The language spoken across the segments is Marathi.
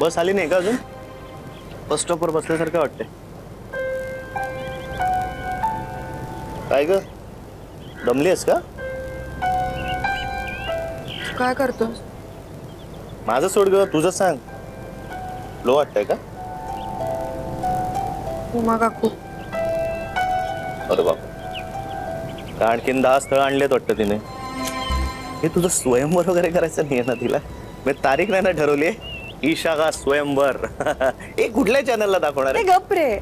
बस आली नाही का अजून? बस स्टॉपवर बसल्यासारखं वाटतंय. काय ग, दमलीस का? काय करतोस? माझं सोड ग, तुझं सांग. लो वाटतंय का? उमा काकू. अरे बाप, का आणखीन 10 स्थळ आणलेत वाटतं तिने. हे तुझं स्वयंवर वगैरे करायचं नाहीये ना तिला? मी तारीख नाही ना ठरवली. ईशा का स्वयंवर. हे कुठल्या चॅनलला दाखवणार आहे? गप रे,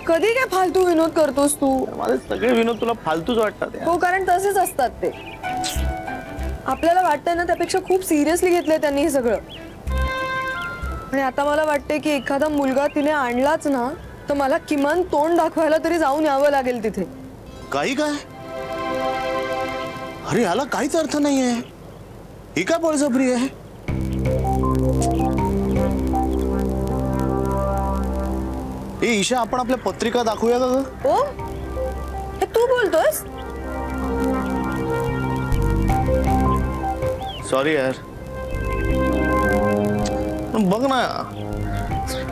कधी काय फालतू विनोद करतोस तू? माझे सगळे विनोद तुला फालतूच वाटतात यार. हो, कारण तसेच असतात ते. आपल्याला वाटतंय ना त्यापेक्षा खूप सिरियसली घेतलंय त्यांनी हे सगळं. आणि आता मला वाटतंय की एखादा मुलगा तिने आणलाच ना तर मला किमान तोंड दाखवायला तरी जाऊन यावं लागेल तिथे. काही काय? अरे याला काहीच अर्थ नाहीये. ही काय बळजबरी आहे? ए ईशा, आपण आपल्या पत्रिका दाखवूया का ग? ओ, हे तू बोलतोयस? सॉरी यार. बघ ना,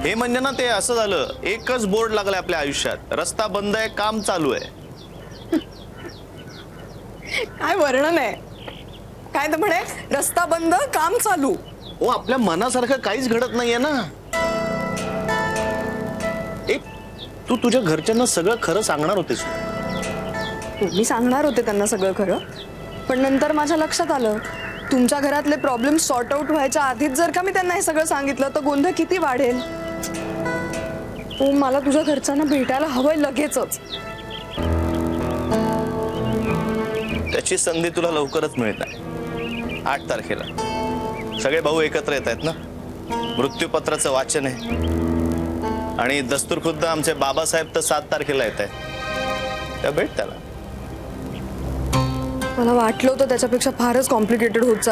हे म्हणजे ना ते असं झालं, एकच बोर्ड लागलाय आपल्या आयुष्यात. रस्ता बंद आहे, काम चालू आहे. काय वर्णन आहे? काय तर म्हणे, रस्ता बंद काम चालू. ओ, आपल्या मनासारखं काहीच घडत नाहीये ना. एक तू तुझ्या घरच्यांना सगळं खरं सांगणार होतेस. मी सांगणार होते त्यांना सगळं खरं, पण नंतर माझ्या लक्षात आलं तुमच्या घरातले प्रॉब्लेम सॉर्ट आउट व्हायच्या आधीच जर का मी त्यांना हे सगळं सांगितलं तर गोंधळ किती वाढेल. ओ, मला तुझ्या घरच्यांना भेटायला हवंय लगेचच. त्याची संधी तुला लवकरच मिळणार. 8 तारखेला सगळे भाऊ एकत्र येत आहेत ना. मृत्यूपत्राचं वाचन आहे आणि दस्तूर खुद्द आमचे बाबासाहेब तर 7 तारखेला येत आहेत. त्या भेट त्याला. मला वाटलं होतं त्याच्यापेक्षा फारच कॉम्प्लिकेटेड होत